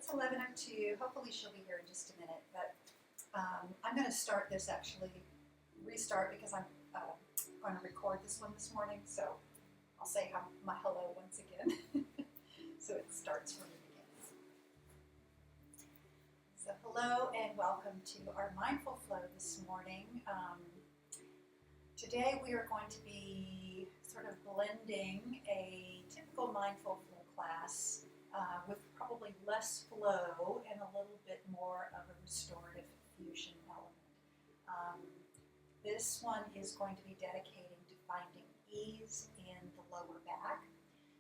it's 11:02. Hopefully she'll be here in just a minute, but I'm going to start this restart because I'm going to record this one this morning, so I'll say my hello once again so it starts from the beginning. So hello and welcome to our Mindful Flow this morning. Today we are going to be sort of blending a typical Mindful Flow class with probably less flow and a little bit more of a restorative fusion element. This one is going to be dedicating to finding ease in the lower back.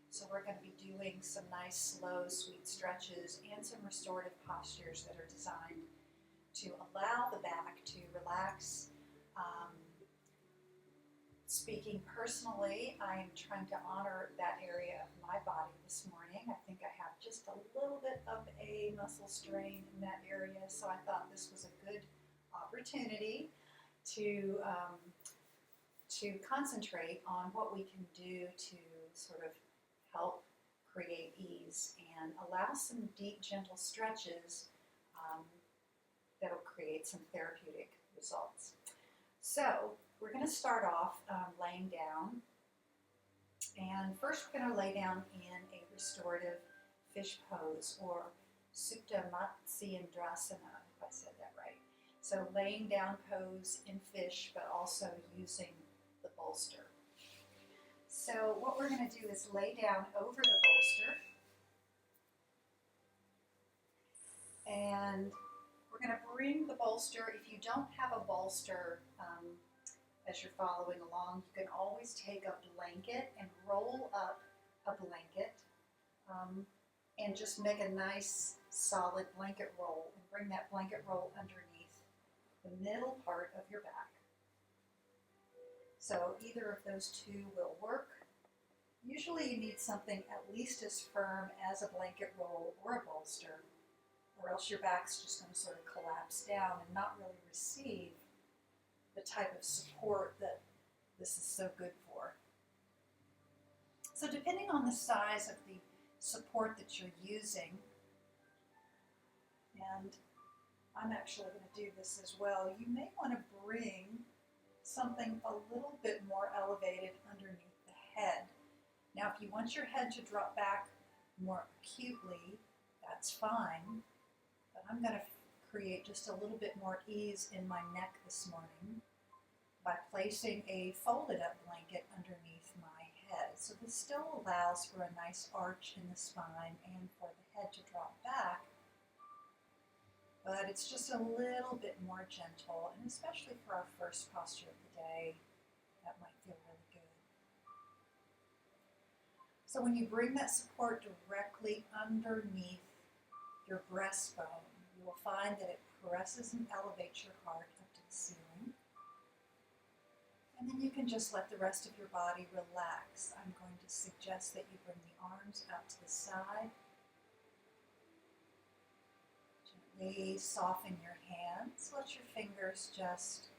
So we're going to be doing some nice, slow, sweet stretches and some restorative postures that are designed to allow the back to relax. Speaking personally, I am trying to honor that area of my body this morning. I think I have just a little bit of a muscle strain in that area, so I thought this was a good opportunity to concentrate on what we can do to sort of help create ease and allow some deep, gentle stretches that'll create some therapeutic results. So we're going to start off laying down, and first we're going to lay down in a restorative fish pose, or Supta Matsyendrasana, if I said that right. So laying down pose in fish, but also using the bolster. So what we're going to do is lay down over the bolster, and we're going to bring the bolster. If you don't have a bolster, as you're following along, you can always take a blanket and roll up a blanket and just make a nice solid blanket roll and bring that blanket roll underneath the middle part of your back. So either of those two will work. Usually you need something at least as firm as a blanket roll or a bolster, or else your back's just going to sort of collapse down and not really receive the type of support that this is so good for. So depending on the size of the support that you're using, and I'm actually going to do this as well, you may want to bring something a little bit more elevated underneath the head. Now, if you want your head to drop back more acutely, that's fine, but I'm going to create just a little bit more ease in my neck this morning by placing a folded up blanket underneath my head. So this still allows for a nice arch in the spine and for the head to drop back, but it's just a little bit more gentle, and especially for our first posture of the day, that might feel really good. So when you bring that support directly underneath your breastbone, you will find that it presses and elevates your heart up to the ceiling. And then you can just let the rest of your body relax. I'm going to suggest that you bring the arms out to the side. Gently soften your hands. Let your fingers just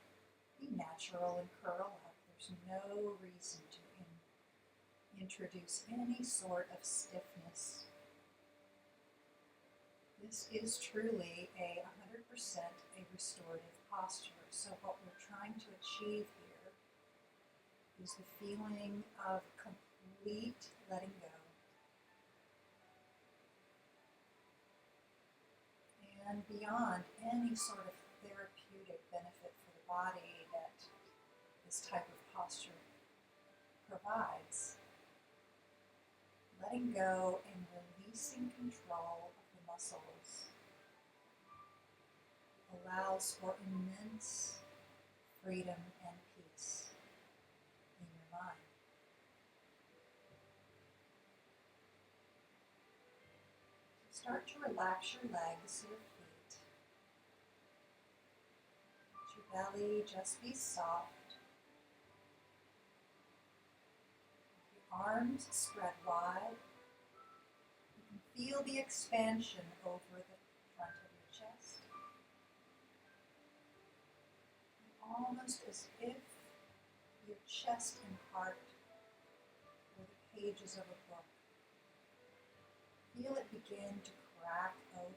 be natural and curl up. There's no reason to introduce any sort of stiffness. This is truly 100% a restorative posture. So what we're trying to achieve here is the feeling of complete letting go. And beyond any sort of therapeutic benefit for the body that this type of posture provides, letting go and releasing control of the muscles allows for immense freedom and peace in your mind. Start to relax your legs, your feet. Let your belly just be soft. Your arms spread wide. You can feel the expansion over the front of your chest. Almost as if your chest and heart were the pages of a book. Feel it begin to crack open.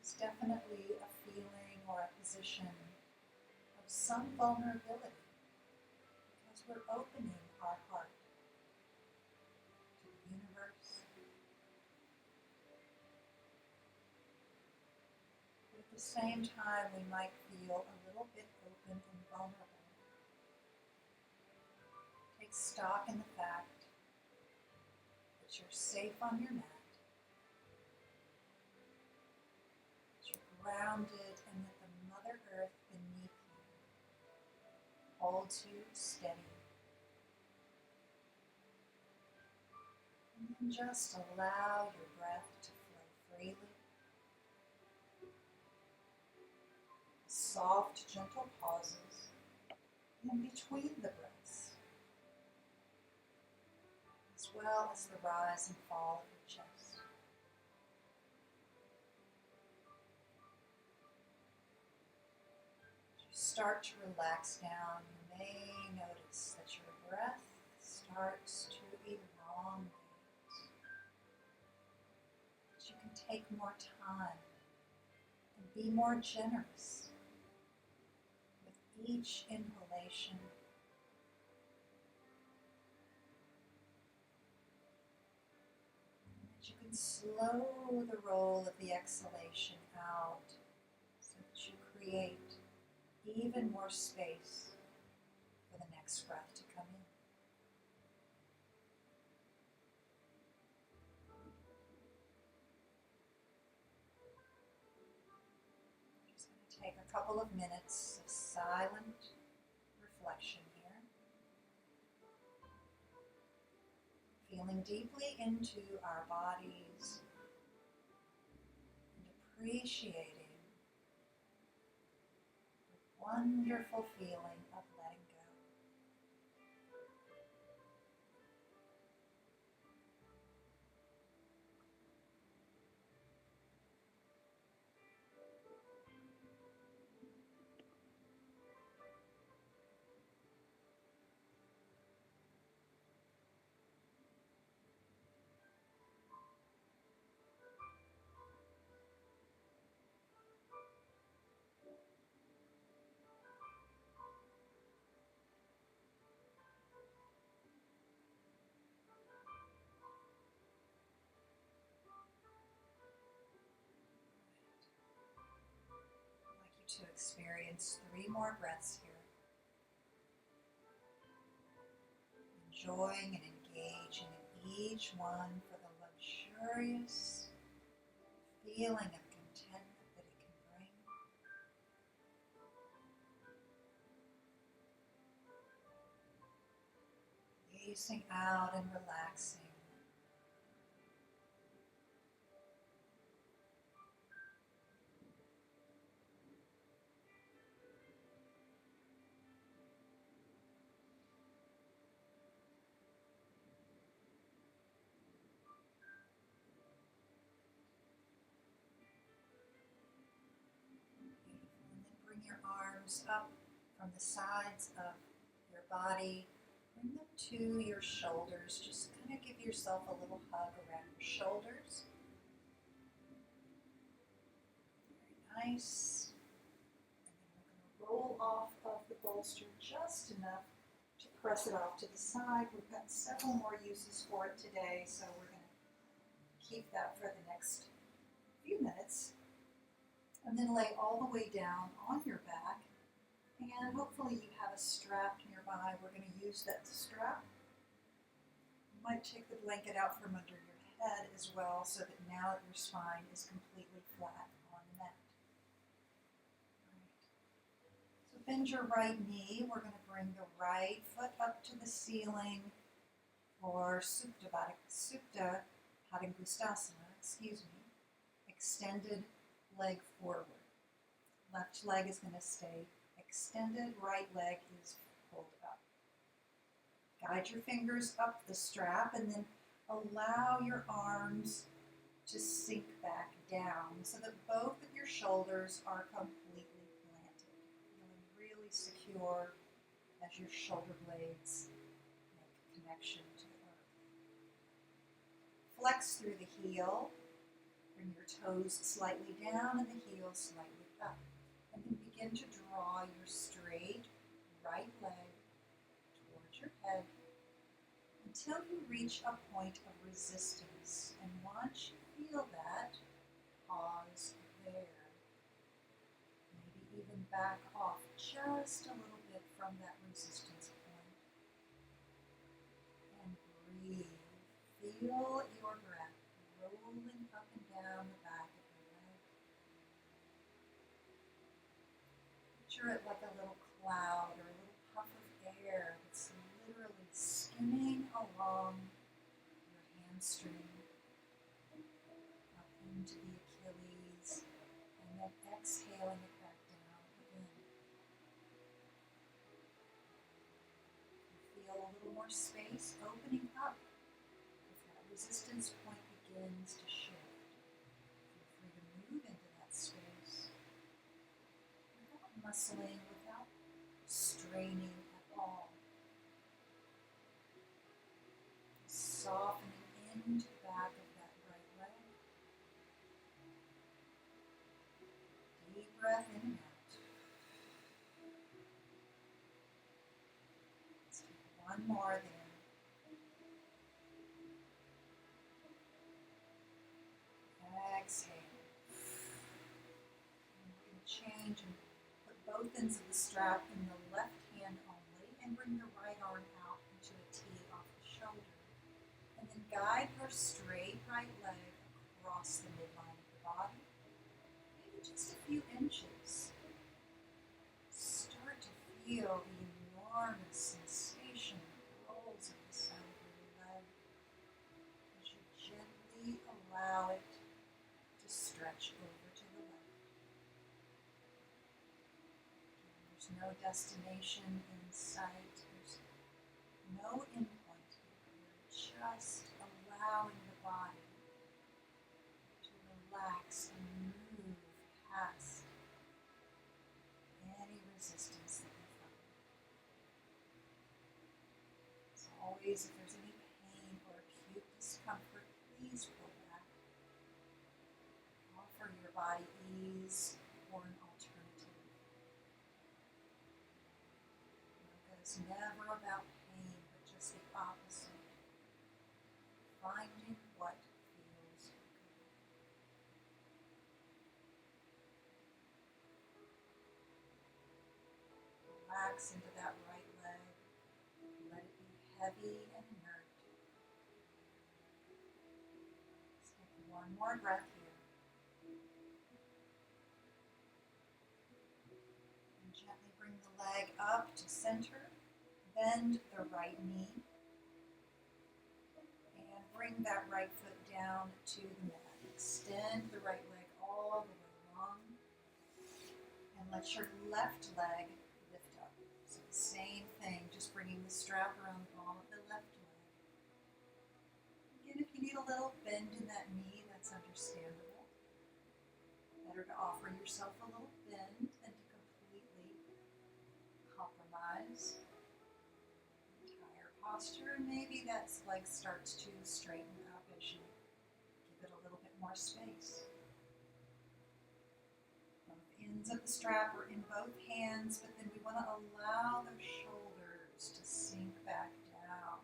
This is definitely a feeling or a position of some vulnerability because we're opening our heart to the universe. But at the same time, we might feel a little bit open and vulnerable. Take stock in the fact that you're safe on your mat, that you're grounded, and that the Mother Earth beneath you holds you steady. And then just allow your breath to flow freely. Soft, gentle pauses in between the breaths, as well as the rise and fall of your chest. As you start to relax down, you may notice that your breath starts to elongate. That you can take more time and be more generous with each inhalation. You can slow the roll of the exhalation out so that you create even more space for the next breath to come in. I'm just going to take a couple of minutes of silent reflection here. Feeling deeply into our bodies and appreciating the wonderful feeling of letting go. I'd like you to experience 3 more breaths here. Enjoying and engaging in each one for the luxurious feeling of contentment that it can bring. Releasing out and relaxing. Your arms up from the sides of your body. Bring them to your shoulders. Just kind of give yourself a little hug around your shoulders. Very nice. And then we're going to roll off of the bolster just enough to press it off to the side. We've got several more uses for it today, so we're going to keep that for the next few minutes. And then lay all the way down on your back, and hopefully you have a strap nearby. We're going to use that strap. You might take the blanket out from under your head as well, so that now your spine is completely flat on the mat. Right. So bend your right knee. We're going to bring the right foot up to the ceiling for Supta Padangusthasana, extended leg forward. Left leg is going to stay extended, right leg is pulled up. Guide your fingers up the strap and then allow your arms to sink back down so that both of your shoulders are completely planted. Feeling really secure as your shoulder blades make connection to the earth. flex through the heel. Bring your toes slightly down and the heel slightly up. And then begin to draw your straight right leg towards your head until you reach a point of resistance. And once you feel that, pause there. Maybe even back off just a little bit from that resistance point. And breathe. Feel your breath rolling up and down the back of your leg. Picture it like a little cloud or a little puff of air that's literally skimming along your hamstring up into the Achilles, and then exhaling it back down again. You feel a little more space opening up as that resistance point begins to shift. Feel free to move into that space without muscling, without straining at all. Softening into the back of that right leg. Deep breath in and out. Let's take one more there. Exhale. And we're going to change and put both ends of the strap in the left hand only and bring the right arm out into a T off the shoulder. And then guide your straight right leg across the midline of the body, maybe just a few inches. Start to feel the enormous sensation that rolls up the side of your leg as you gently allow it to stretch over to the left. There's no destination in sight. There's no endpoint here. You're just allowing the body to relax and move past any resistance that you find. As always, if there's any pain or acute discomfort, please pull back. Offer your body ease or an alternative. Yoga is never about pain, but just the opposite. Finding what feels good. Relax into that right leg. Let it be heavy and inert. Let's take one more breath here. And gently bring the leg up to center. Bend the right knee. And bring that right foot down to the mat. Extend the right leg all the way long. And let your left leg lift up. So the same thing, just bringing the strap around the ball of the left leg. Again, if you need a little bend in that knee, that's understandable. Better to offer yourself a little bend than to completely compromise the entire posture. And maybe that leg starts to straighten up as you give it a little bit more space. Both ends of the strap are in both hands, but then we want to allow those shoulders to sink back down.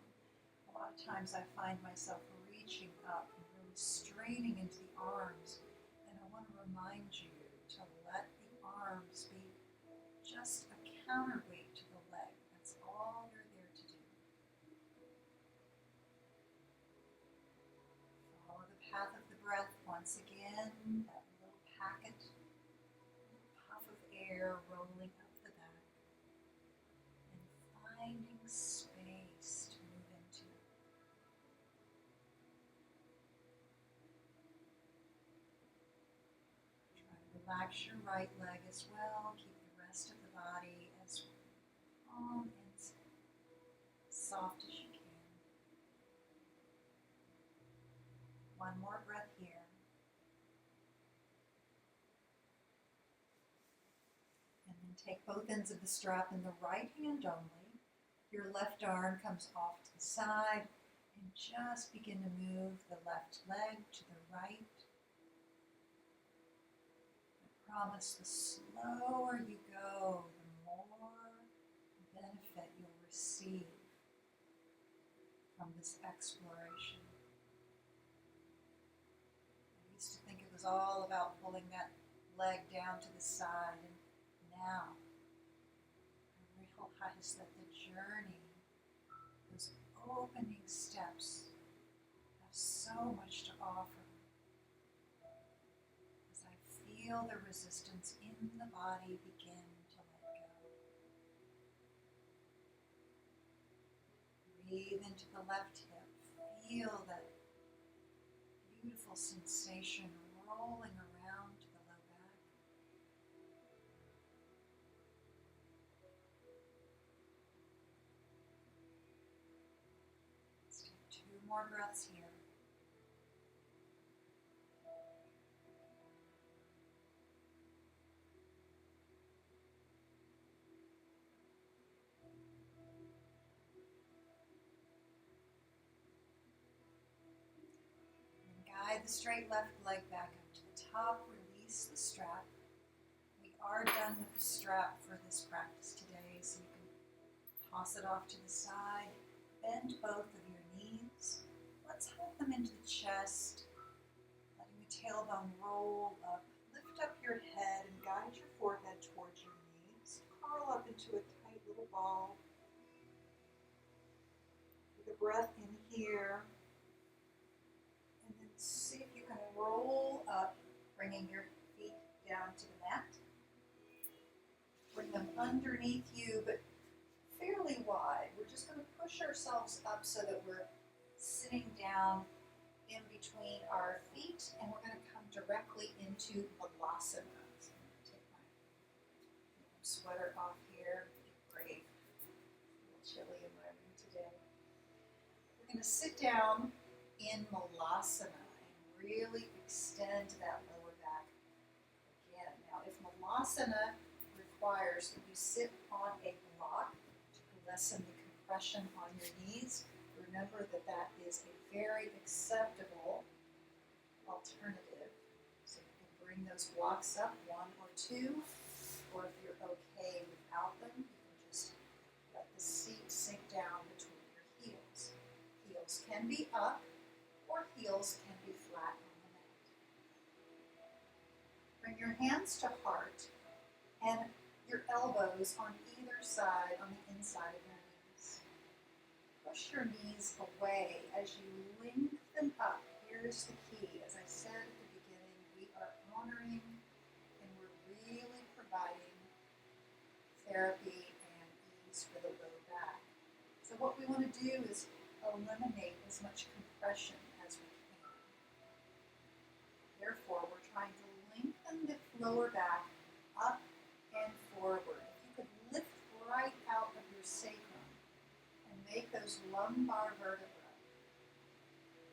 A lot of times I find myself reaching up and really straining into the arms, and I want to remind you to let the arms be just a counterweight to the leg. That's all you're there to do. Follow the path of the breath once again, that little packet, little puff of air rolling up the back, and finding space to move into. Try to relax your right leg as well. Keep the rest of the body as calm and soft as you can. One more breath here. And then take both ends of the strap in the right hand only. Your left arm comes off to the side, And just begin to move the left leg to the right. I promise the slower you go, the more benefit you'll receive from this exploration. I used to think it was all about pulling that leg down to the side, and now I realize that the journey, those opening steps, have so much to offer. As I feel the resistance in the body begin to let go. Breathe into the left hip. Feel that beautiful sensation rolling around to the low back. Let's take 2 more breaths here. And guide the straight left leg back up to the top. Release the strap. We are done with the strap for this practice today, so you can toss it off to the side. Bend both of your knees. Let's hug them into the chest, letting the tailbone roll up. Lift up your head and guide your forehead towards your knees. Curl up into a tight little ball. Take a breath in here. And then see if you can roll up, bringing your feet down to the mat. Bring them underneath you, but fairly wide. We're just going to push ourselves up so that we're sitting down in between our feet, and we're going to come directly into Balasana. So I'm going to take my sweater off here. Be brave. It's a little chilly in my room today. We're going to sit down in Malasana and really extend that lower back again. Now, if Malasana requires that you sit on a block to lessen the compression on your knees, remember that that is a very acceptable alternative. So you can bring those blocks up, 1 or 2, or if you're okay without them, you can just let the seat sink down between your heels. Heels can be up, or heels can be flat on the mat. Bring your hands to heart and your elbows on either side, on the inside of your knees. Push your knees away as you lengthen up. Here's the key. As I said at the beginning, we are honoring and we're really providing therapy and ease for the low back. So what we want to do is eliminate as much compression as we can. Therefore, we're trying to lengthen the lower back up and forward. If you could lift right out of your sacrum and make those lumbar vertebrae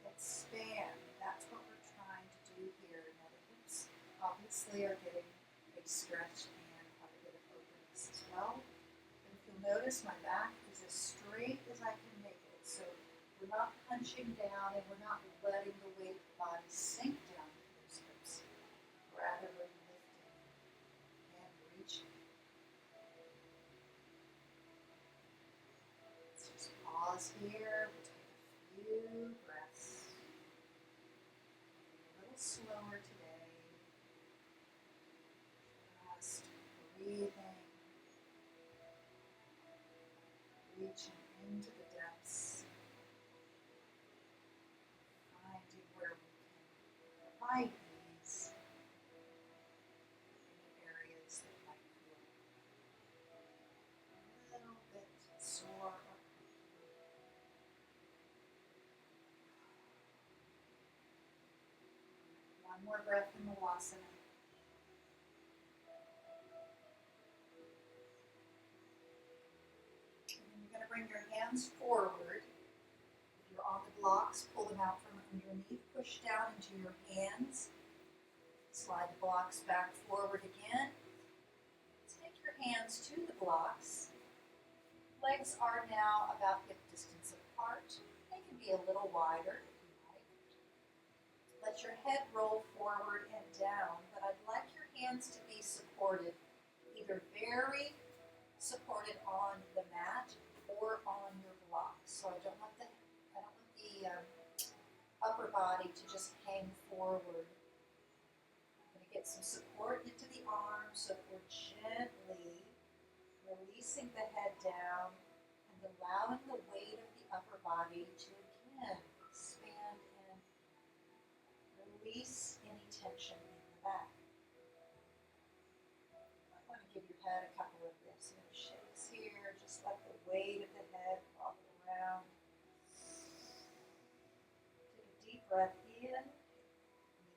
expand, that's what we're trying to do here. Now the hips obviously are getting a stretch and quite a bit of openness as well. But if you'll notice, my back is as straight as I can make it. So we're not punching down and we're not letting the weight of the body sink down to those hips. Rather, we're lifting and reaching. Let's just pause here. We'll take a few breaths. A little slower today. Just breathing. Reaching into the depths. Finding where we can provide ease in areas that might feel a little bit sore or prickly. One more breath in Malasana. And then you're going to bring your hands forward. If you're on the blocks, pull them out from underneath. Push down into your hands. Slide the blocks back forward again. Take your hands to the blocks. Legs are now about hip distance apart. They can be maybe a little wider if you like. Let your head roll forward and down, but I'd like your hands to be supported, either very supported on the mat or on your blocks. So I don't want the upper body to just hang forward. I'm going to get some support into the arms, so we're gently releasing the head down and allowing the weight of the upper body to again expand and release any tension in the back. I want to give your head a couple of this shakes here. Just let the weight of the head wobble around. Take a deep breath in.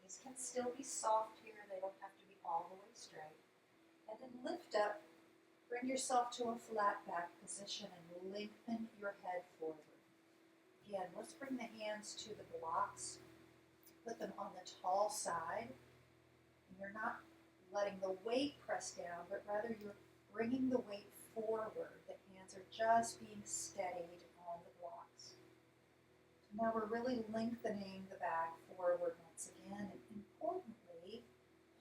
Knees can still be soft here. They don't have to be all the way straight. And then lift up. Bring yourself to a flat back position and lengthen your head forward. Again, let's bring the hands to the blocks. Put them on the tall side. And you're not letting the weight press down, but rather you're bringing the weight forward. The hands are just being steadied on the blocks. So now we're really lengthening the back forward once again, and importantly,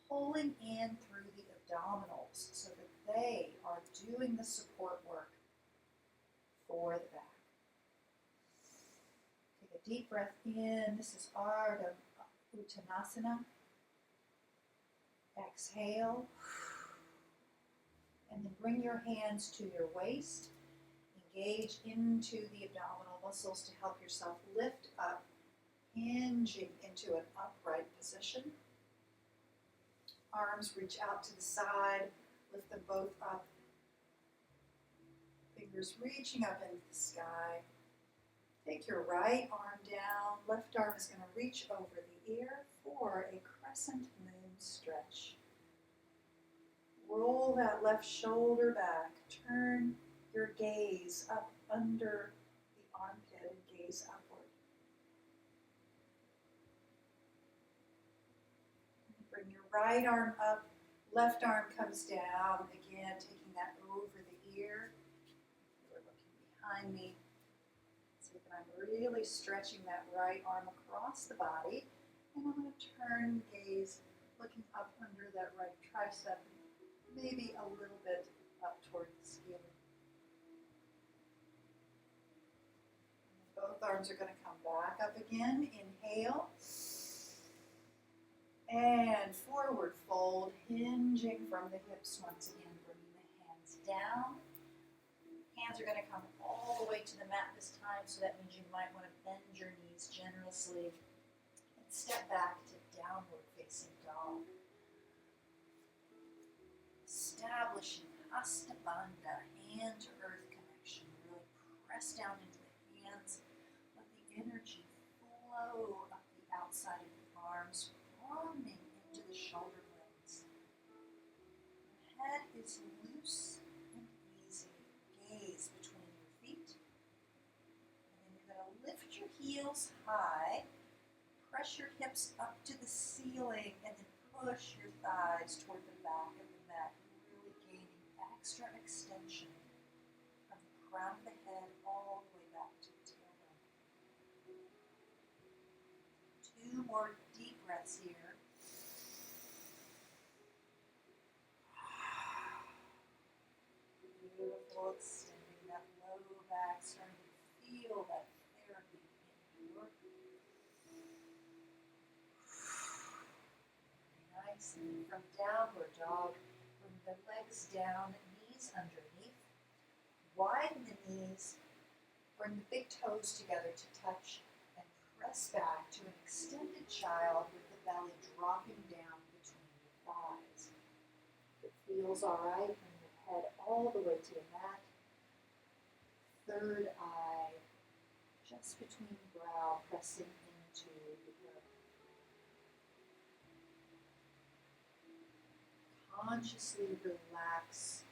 pulling in through the abdominals so that they are doing the support work for the back. Take a deep breath in. This is Ardha Uttanasana. Exhale. And then bring your hands to your waist. Engage into the abdominal muscles to help yourself lift up, hinging into an upright position. Arms reach out to the side. Lift them both up. Fingers reaching up into the sky. Take your right arm down. Left arm is going to reach over the ear for a crescent moon stretch. Roll that left shoulder back. Turn your gaze up under the armpit and gaze upward. Bring your right arm up. Left arm comes down, again taking that over the ear. You're looking behind me. So that I'm really stretching that right arm across the body. And I'm going to turn gaze looking up under that right tricep, maybe a little bit up toward the ceiling. Both arms are going to come back up again. Inhale. And forward fold, hinging from the hips once again, bringing the hands down. Hands are going to come all the way to the mat this time, so that means you might want to bend your knees generously and step back to downward facing dog. Establishing Hasta Bandha, hand to earth connection. Really press down into the hands, let the energy flow up the outside of the arms, broadening into the shoulder blades. The head is loose and easy. Gaze between your feet. And then you're going to lift your heels high, press your hips up to the ceiling, and then push your thighs toward the back of the mat, really gaining extra extension from the crown of the head all the way back to the tailbone. 2 more deep breaths here. Beautiful, extending that low back, starting to feel that therapy in your very nice. And from downward dog, bring the legs down, knees underneath. Widen the knees, bring the big toes together to touch, and press back to an extended child with the belly dropping down between your thighs. If it feels all right, bring your head all the way to the mat. Third eye just between brow, pressing into the earth. Consciously relax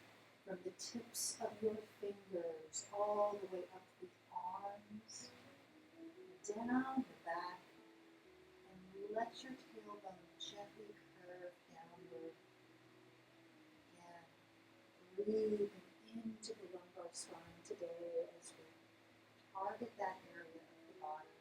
from the tips of your fingers all the way up the arms, down the back, and let your tailbone gently curve downward. Again, breathing into the lumbar spine today as we target that area of the body.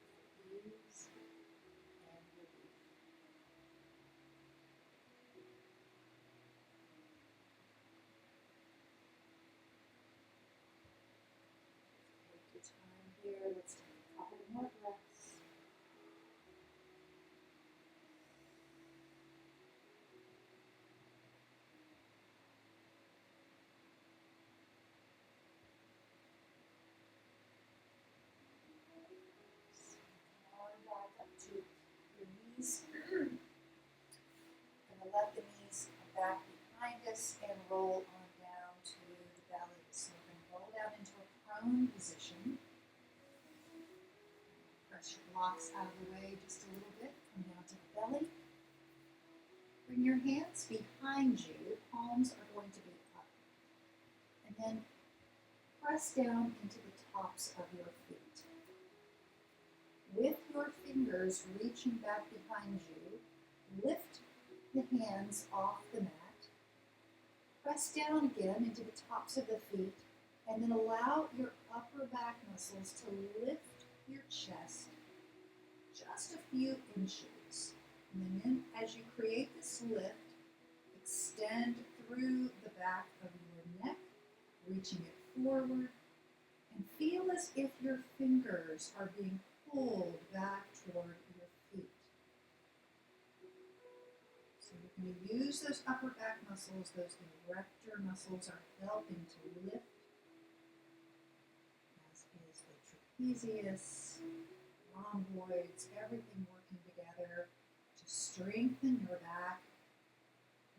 pelvis and roll on down to the belly. So we're going to roll down into a prone position. Press your blocks out of the way just a little bit. Come down to the belly. Bring your hands behind you. Palms are going to be up. And then press down into the tops of your feet. With your fingers reaching back behind you, lift the hands off the mat. Press down again into the tops of the feet, and then allow your upper back muscles to lift your chest just a few inches. And then as you create this lift, extend through the back of your neck, reaching it forward, and feel as if your fingers are being pulled back toward your feet. So you're going to use those upper back muscles, those erector muscles are helping to lift, as is the trapezius, rhomboids, everything working together to strengthen your back.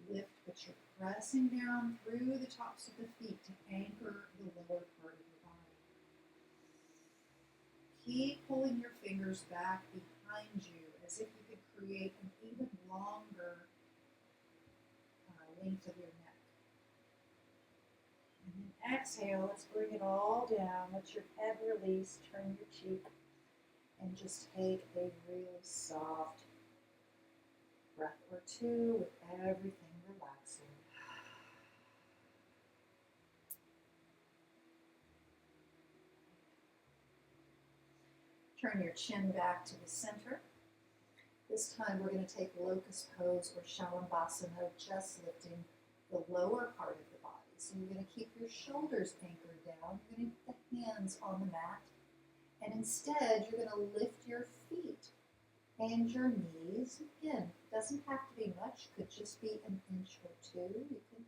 Lift, but you're pressing down through the tops of the feet to anchor the lower part of your body. Keep pulling your fingers back behind you as if you could create an even longer length of your neck. And then exhale, let's bring it all down. Let your head release, turn your cheek, and just take a real soft breath or two with everything relaxing. Turn your chin back to the center. This time we're going to take locust pose or shalabhasana, just lifting the lower part of the body. So you're going to keep your shoulders anchored down. You're going to put the hands on the mat. And instead, you're going to lift your feet and your knees. Again, it doesn't have to be much. Could just be an inch or two. You can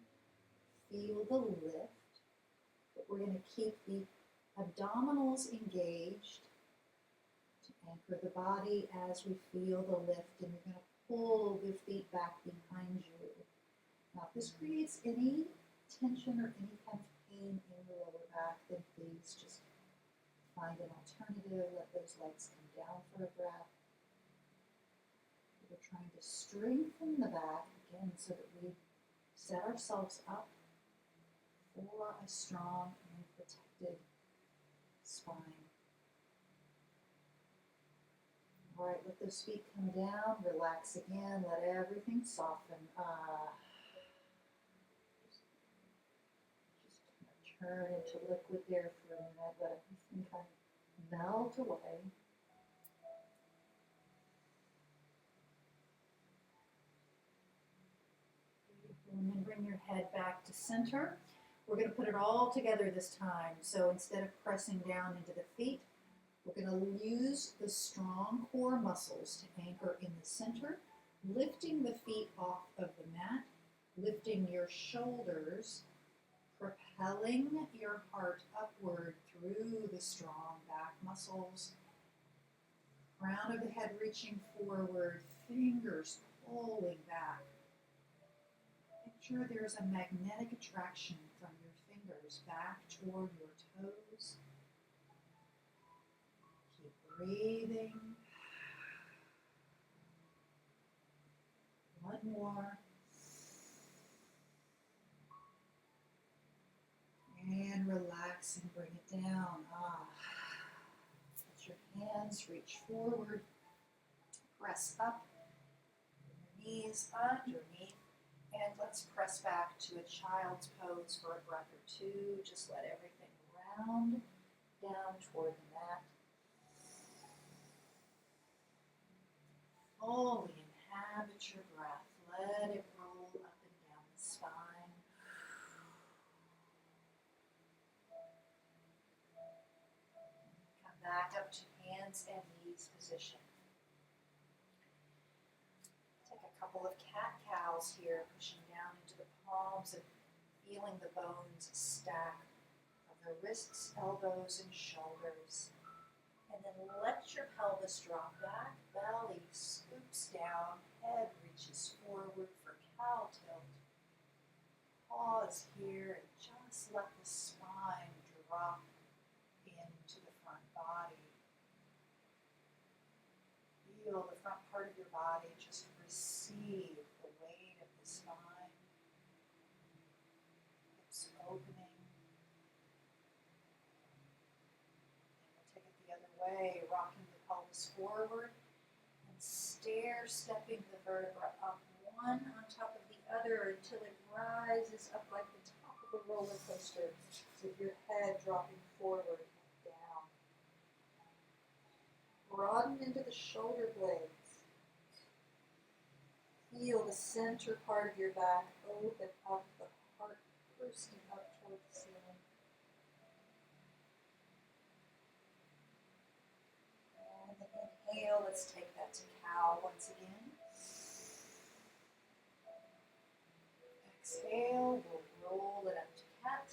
feel the lift. But we're going to keep the abdominals engaged to anchor the body as we feel the lift, and you're going to pull your feet back behind you. Now, if this creates any tension or any kind of pain in the lower back, then please just find an alternative. Let those legs come down for a breath. We're trying to strengthen the back again so that we set ourselves up for a strong and protected spine. All right, let those feet come down, relax again, let everything soften. Just turn into liquid there for a minute, let everything kind of melt away. And then bring your head back to center. We're going to put it all together this time. So instead of pressing down into the feet, we're going to use the strong core muscles to anchor in the center, lifting the feet off of the mat, lifting your shoulders, propelling your heart upward through the strong back muscles, crown of the head reaching forward, fingers pulling back. Picture there's a magnetic attraction from your fingers back toward your toes. Breathing. One more. And relax and bring it down. Let your hands reach forward. Press up. Your knees underneath. And let's press back to a child's pose for a breath or two. Just let everything round down toward the mat. Fully inhabit your breath. Let it roll up and down the spine. Come back up to hands and knees position. Take a couple of cat-cows here, pushing down into the palms and feeling the bones stack of the wrists, elbows, and shoulders. And then let your pelvis drop back, belly scoops down, head reaches forward for cow tilt. pause here and just let the spine drop into the front body. Feel the front part of your body just receive the weight of the spine. Hips opening. And we'll take it the other way, rocking the pelvis forward and stair-stepping the vertebra up one on top of the other until it rises up like the top of a roller coaster, with your head dropping forward and down. Broaden into the shoulder blades. Feel the center part of your back open up, the heart bursting up toward the ceiling. And then inhale, let's take that to cow once again. Exhale, we'll roll it up to cat.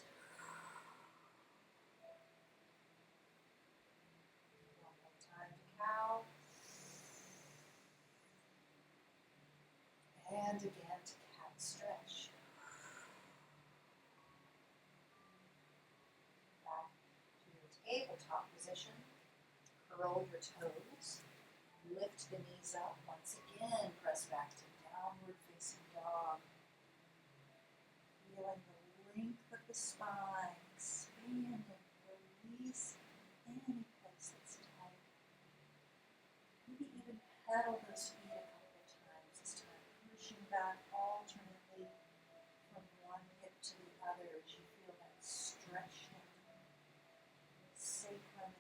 One more time to cow. And again to cat stretch. Back to your tabletop position. Curl your toes. Lift the knees up. Once again, press back to downward facing dog. Feeling the length of the spine, expand and release any place that's tight. Maybe even pedal those feet a couple of times. This time pushing back alternately from one hip to the other as you feel that stretching sacrum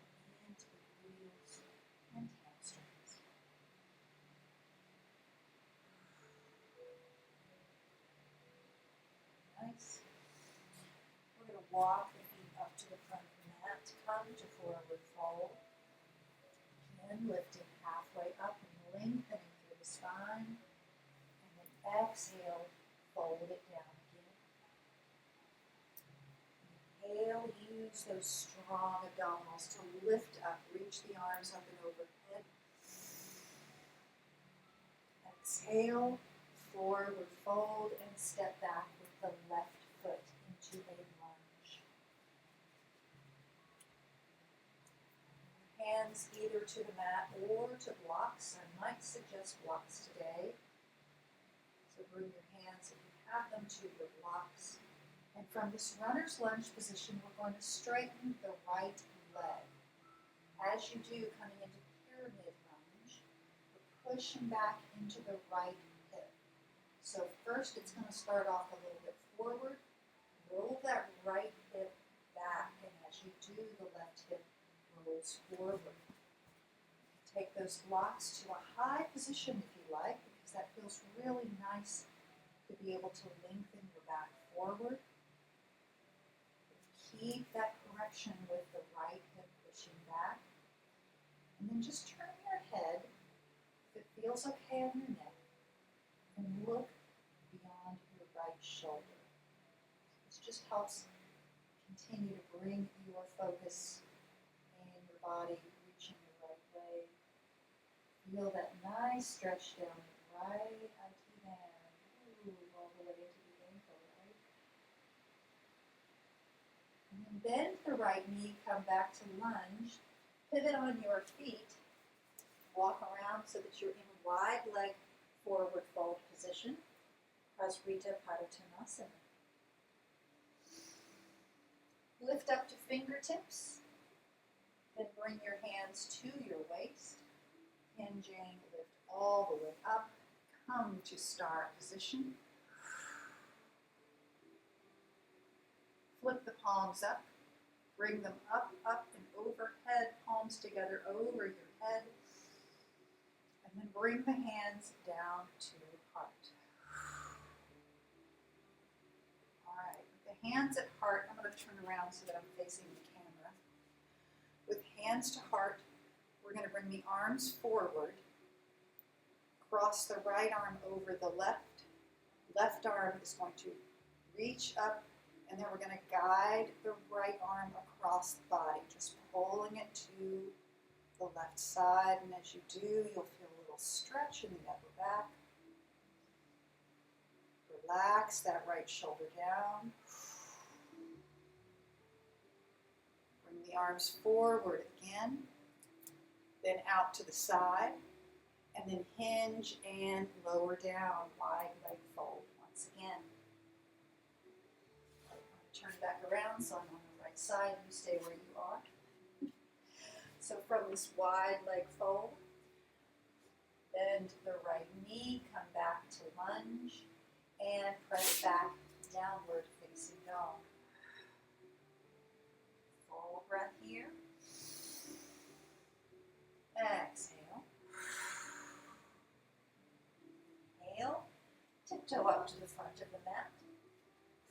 into the glutes and hamstrings. Nice. We're going to walk the feet up to the front of the mat, come to forward fold. Again, lifting halfway up and lengthening through the spine. And then exhale, fold it down again. Inhale, use those strong abdominals to lift up, reach the arms up and overhead. Exhale, forward fold and step back with the left foot into a lunge. Hands either to the mat or to blocks. I might suggest blocks today. So bring your hands, if you have them, to your blocks. And from this runner's lunge position, we're going to straighten the right leg. As you do, coming into pyramid lunge, we're pushing back into the right hip. So first it's going to start off a little bit forward. Roll that right hip back, and as you do, the left hip rolls forward. Take those blocks to a high position if you like, because that feels really nice to be able to lengthen your back forward. Keep that correction with the right hip pushing back. And then just turn your head, if it feels okay on your neck, and look beyond your right shoulder. This just helps continue to bring your focus and your body reaching the right way. Feel that nice stretch down the right IT band. Ooh, all the way to the ankle, right? And then bend the right knee, come back to lunge. Pivot on your feet. Walk around so that you're in a wide leg forward fold position. Prasrita Padottanasana. Lift up to fingertips. Then bring your hands to your waist. Hinging, lift all the way up. Come to star position. Flip the palms up. Bring them up, up, and overhead, palms together over your head. And then bring the hands down to heart. All right, with the hands at heart, I'm going to turn around so that I'm facing the camera. With hands to heart, we're going to bring the arms forward. Cross the right arm over the left. Left arm is going to reach up. And then we're going to guide the right arm across the body, just pulling it to the left side. And as you do, you'll feel a little stretch in the upper back. Relax that right shoulder down. Bring the arms forward again, then out to the side, and then hinge and lower down, wide leg fold once again. I'm going to turn back around so I'm on the right side, you stay where you are. So from this wide leg fold, bend the right knee, come back to lunge, and press back downward facing dog. Full breath here. Exhale. Inhale. Tiptoe up to the front of the mat.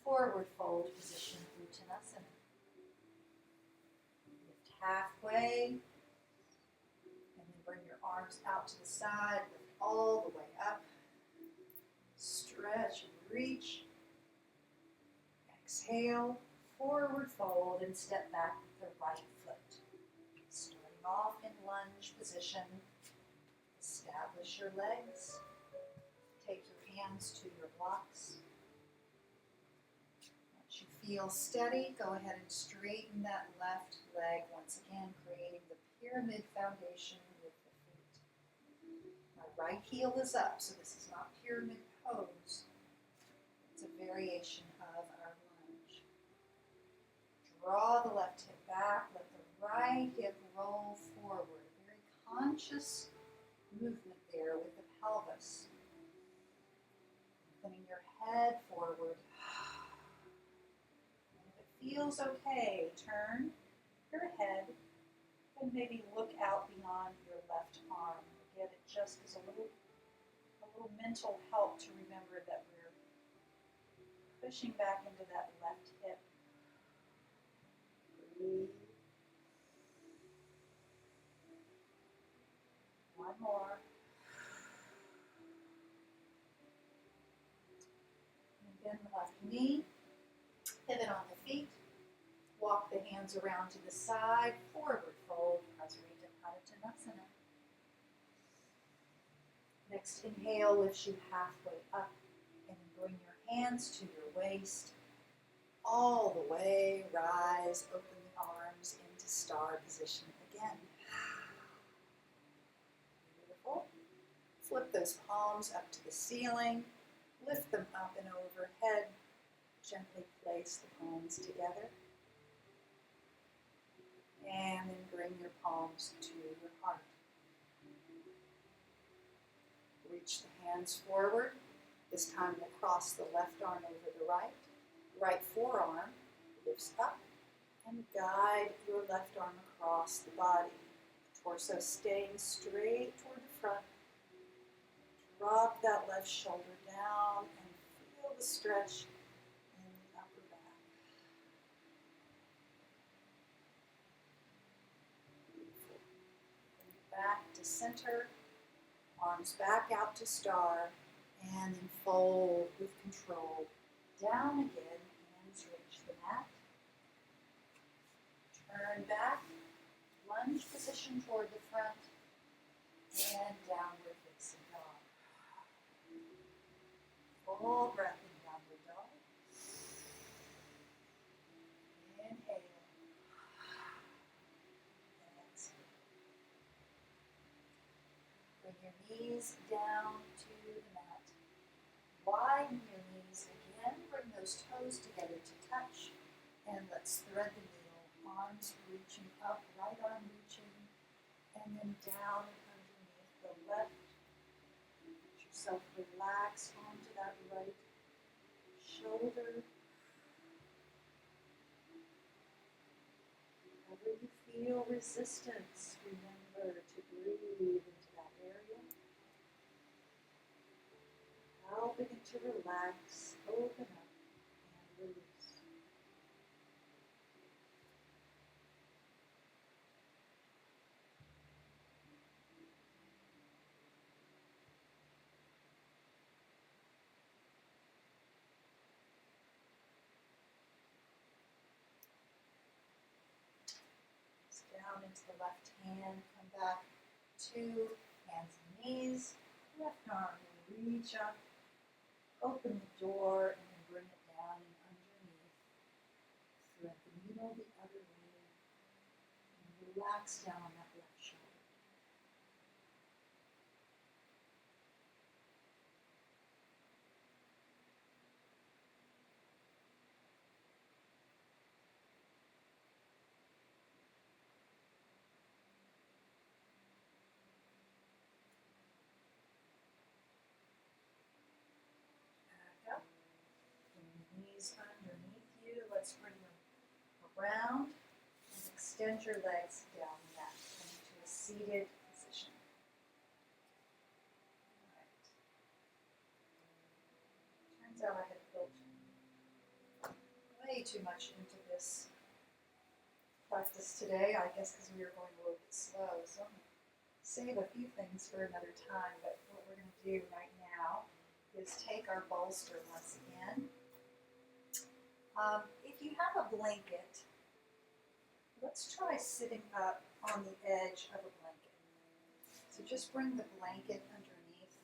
Forward fold position, Uttanasana. Lift halfway. And then bring your arms out to the side. Lift all the way up. Stretch and reach. Exhale. Forward fold and step back with the right foot. Starting off in lunge position. Establish your legs. Take your hands to your blocks. Once you feel steady, go ahead and straighten that left leg once again, creating the pyramid foundation with the feet. My right heel is up, so this is not pyramid pose. It's a variation of our lunge. Draw the left hip back, let the right hip roll forward. A very conscious movement there with the pelvis. Opening your head forward. And if it feels okay, turn your head and maybe look out beyond your left arm. Again, it just is a little mental help to remember that we're pushing back into that left hip. Breathe. One more. And bend the left knee. Pivot on the feet. Walk the hands around to the side. Forward fold. Prasarita Padottanasana. Next inhale lifts you halfway up. And bring your hands to your waist. All the way. Rise. Open the arms into star position again. Beautiful. Flip those palms up to the ceiling. Lift them up and overhead. Gently place the palms together. And then bring your palms to your heart. Reach the hands forward. This time we'll cross the left arm over the right. Right forearm lifts up and guide your left arm across the body. Torso staying straight toward the front. Drop that left shoulder down and feel the stretch in the upper back. Beautiful. Bring it back to center. Arms back out to star. And then fold with control. Down again. Hands reach the mat. Turn back. Lunge position toward the front. And downward facing dog. Full breath in downward dog. Inhale. And exhale. Bring your knees down to the mat. Widen your knees again. Bring those toes together to touch. And let's thread the needle. Arms reaching up, right arm reaching. And then down underneath the left. Let yourself relax onto that right shoulder. Whenever you feel resistance, remember to breathe into that area. Now begin to relax, open up, and release. Down into the left hand, come back to hands and knees, left arm, reach up, open the door and then bring it down and underneath. Thread the needle the other way and relax down on that left shoulder. Back up. Bring the knees underneath you. Let's bring them around and extend your legs down the mat, coming to a seated position. All right. Turns out I had built way too much into this practice today, I guess because we were going a little bit slow. So I'm going to save a few things for another time, but what we're going to do right now is take our bolster once again. If you have a blanket, let's try sitting up on the edge of a blanket. So just bring the blanket underneath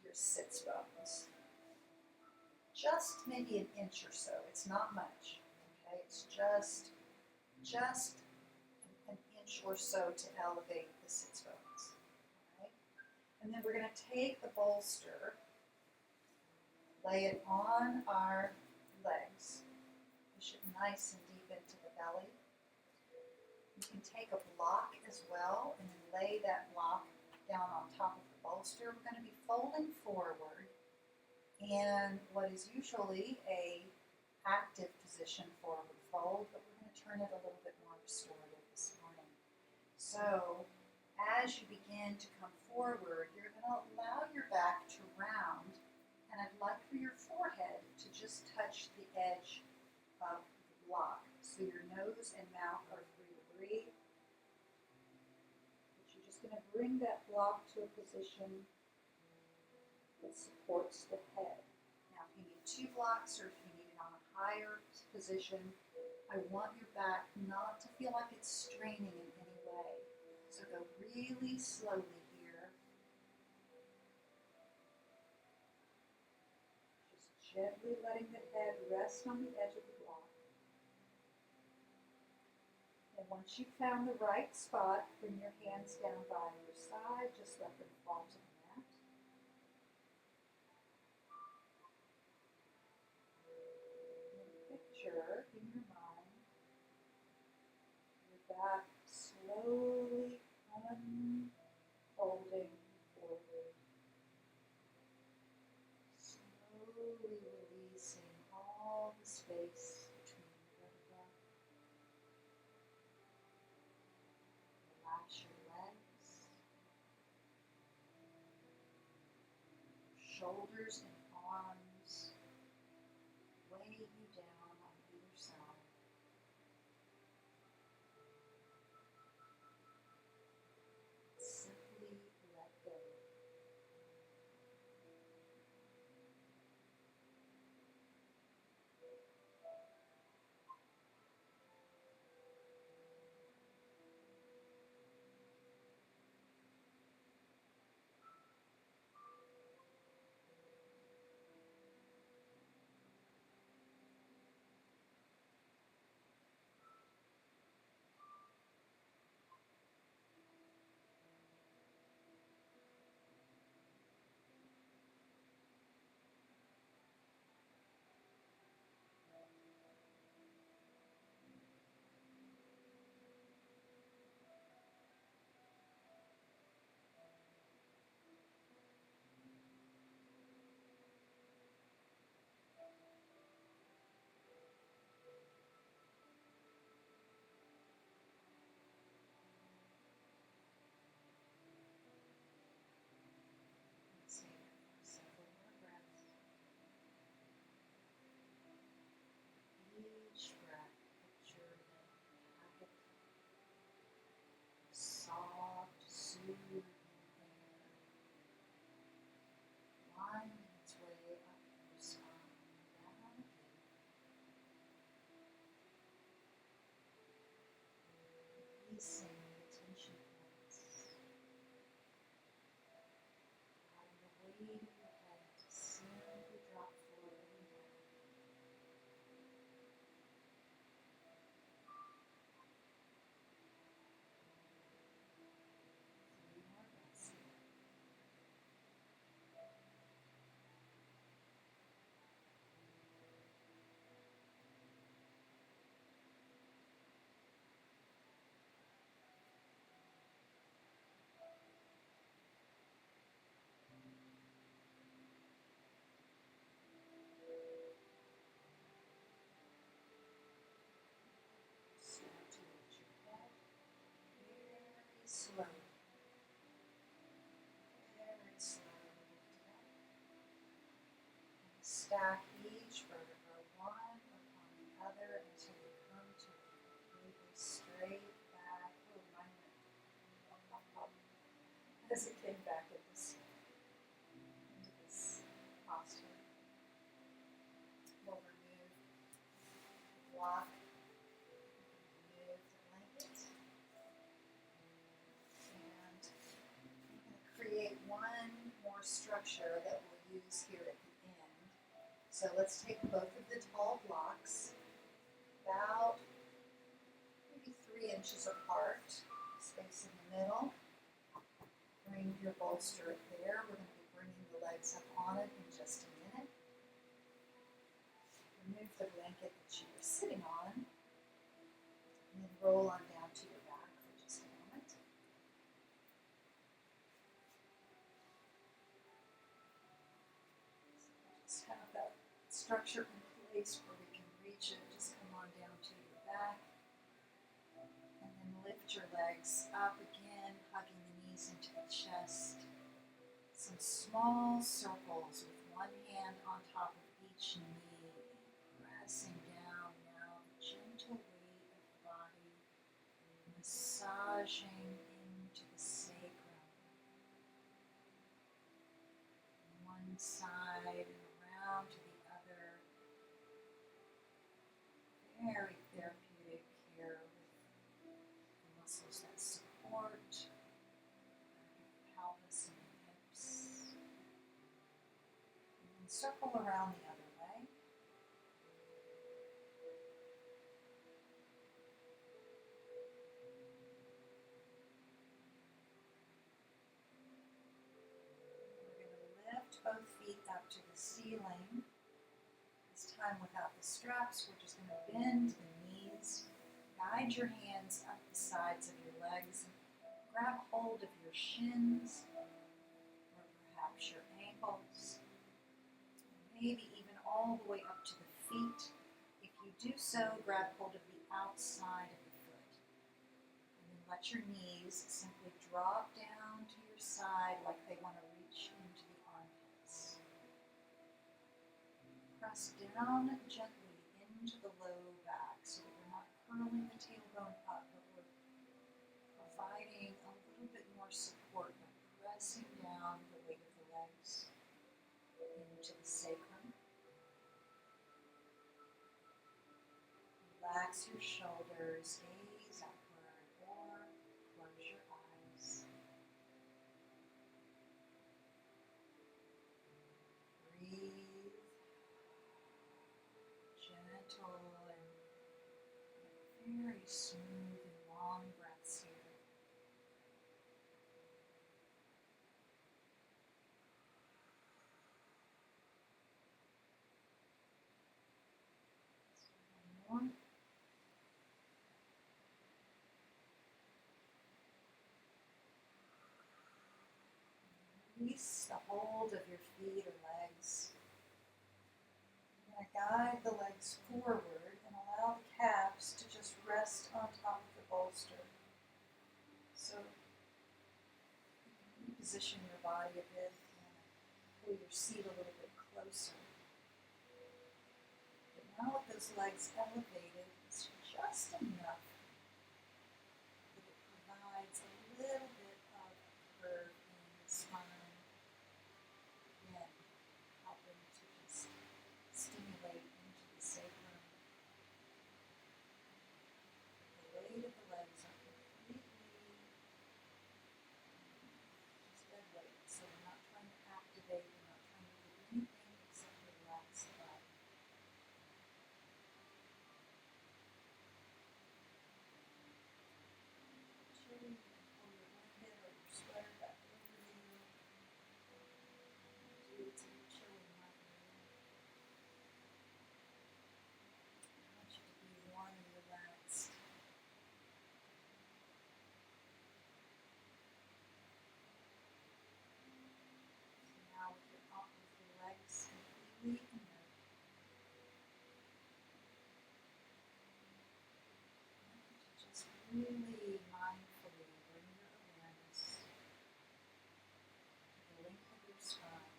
your sits bones. Just maybe an inch or so. It's not much. Okay, it's just an inch or so to elevate the sits bones. All right? And then we're going to take the bolster, lay it on our legs, push it nice and deep into the belly. You can take a block as well and then lay that block down on top of the bolster. We're going to be folding forward in what is usually a active position forward fold, but we're going to turn it a little bit more restorative this morning. So as you begin to come forward, you're going to allow your back to round, and I'd like for your forehead to just touch the edge of the block. So your nose and mouth are free to breathe. But you're just going to bring that block to a position that supports the head. Now, if you need 2 blocks or if you need it on a higher position, I want your back not to feel like it's straining in any way. So go really slowly here. Just gently letting the head rest on the edge of the block. And once you've found the right spot, bring your hands down by your side. Just let them fall to the mat. And picture in your mind your back slowly unfolding forward. Slowly releasing all the space between your vertebrae. Relax your legs, shoulders and arms weigh you down on either side. Simply let go. stack each vertebra one upon the other until you come to a completely straight back. Oh, mine went up as it came back into this posture. We'll remove the block, remove the blanket, and I'm going to create one more structure that we'll use here at the end. So let's take both of the tall blocks, about maybe 3 inches apart, space in the middle. Bring your bolster there. We're going to be bringing the legs up on it in just a minute. Remove the blanket that you were sitting on, and then roll on down to your back for just a moment. So just have that structure in place where we can reach it. Just come on down to your back, and then lift your legs up again, hugging the knees into the chest. Some small circles with one hand on top of each knee, pressing down now, gentle weight of the body, massaging into the sacrum. One side and around to the other. Very therapeutic here with the muscles that support the pelvis and the hips. And then circle around the other way. We're going to lift both feet up to the ceiling. This time without the straps, we're just going to bend the knees, guide your hands up the sides of your legs, and grab hold of your shins, or perhaps your ankles, and maybe even all the way up to the feet. If you do so, grab hold of the outside of the foot, and then let your knees simply drop down to your side like they want to reach into the armpits. Press down gently into the low back so that we're not curling the tailbone up, but we're providing a little bit more support by pressing down the weight of the legs into the sacrum. Relax your shoulders, gaze upward, or close your eyes. Breathe. Gentle and very smooth and long breaths here. One more. Release the hold of your feet or legs. You're going to guide the legs forward and allow the calves to just rest on top of the bolster. So you can reposition your body a bit and pull your seat a little bit closer. But now with those legs elevated, it's just enough that it provides a little bit of curve in the spine. Again, helping to just stimulate into the sacrum. The weight of the legs are completely just dead weight. So we're not trying to activate, we're not trying to do anything except relax the body. Chilly, pull your blanket or your sweater back over you. It's a little chilly in my area. I want you to be warm and relaxed. So now with your legs completely inert, I want you to just really mindfully bring your awareness to the length of your spine.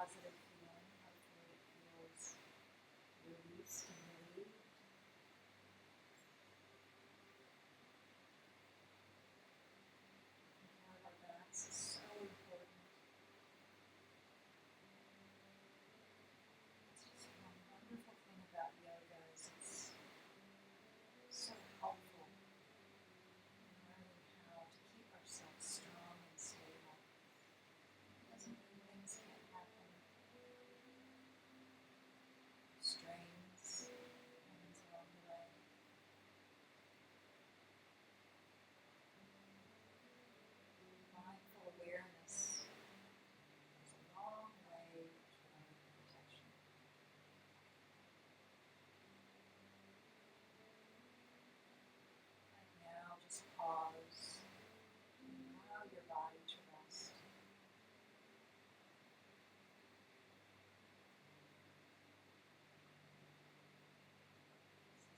positive feeling. Hopefully it feels released and relieved. Taking care of our backs is so important. It's just one wonderful thing about yoga is it's so helpful in learning how to keep ourselves strong and stable. It doesn't mean things can't happen. Strains happens along the way. Mindful awareness goes a long way toward protection. Right now, just pause and allow your body to rest.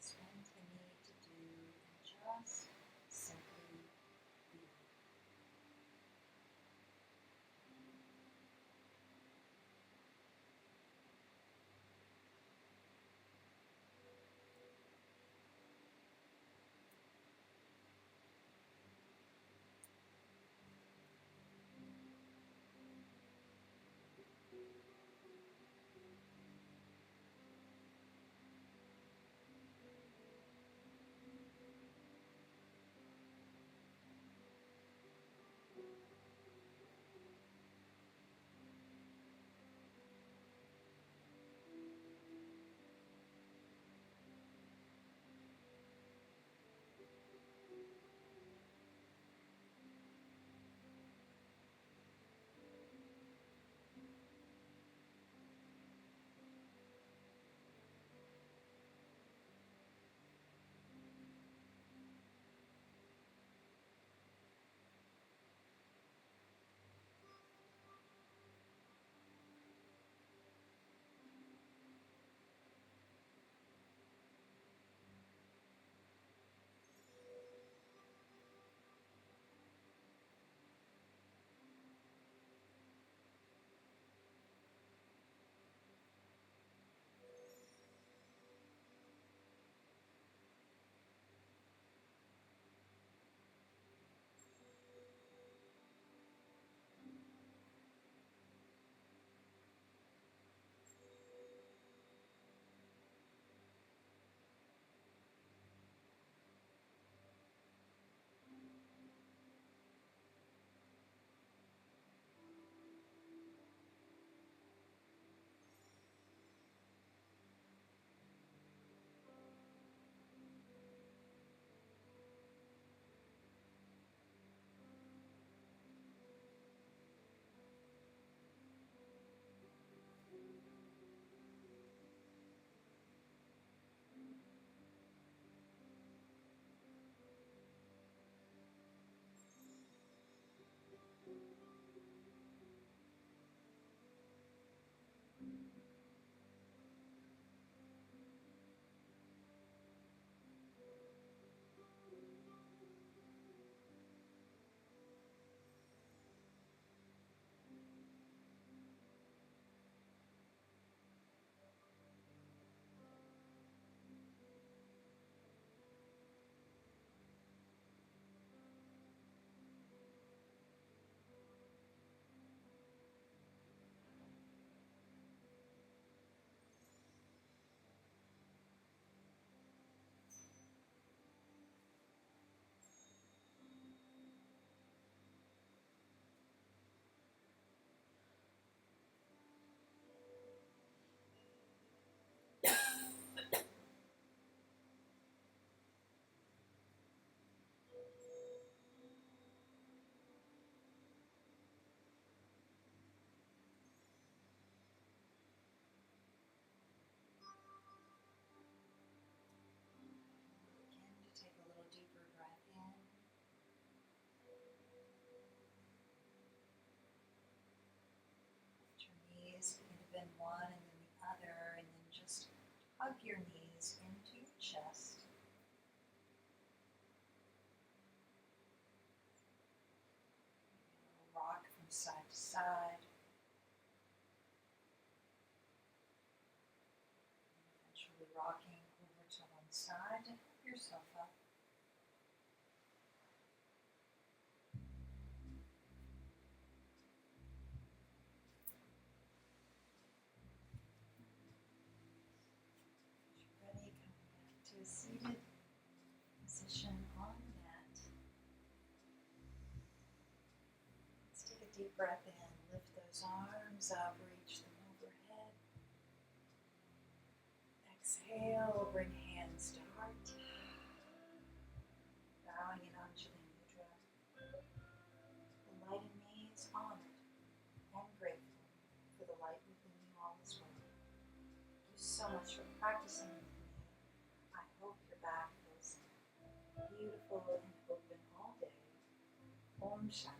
Suspend the need to do and just simply be. Begin to take a little deeper breath in. Let your knees begin to bend one and then the other, and then just hug your knees into your chest. Maybe a little rock from side to side. And then side to help yourself up. As you're ready, coming back to a seated position on the mat. Let's take a deep breath in. Lift those arms up, reach them overhead. Exhale, bring hands to heart. Bowing in Anjali Mudra. The light in me is honored and grateful for the light within you all as well. Thank you so much for practicing with me. I hope your back feels beautiful and open all day. Om Shanti.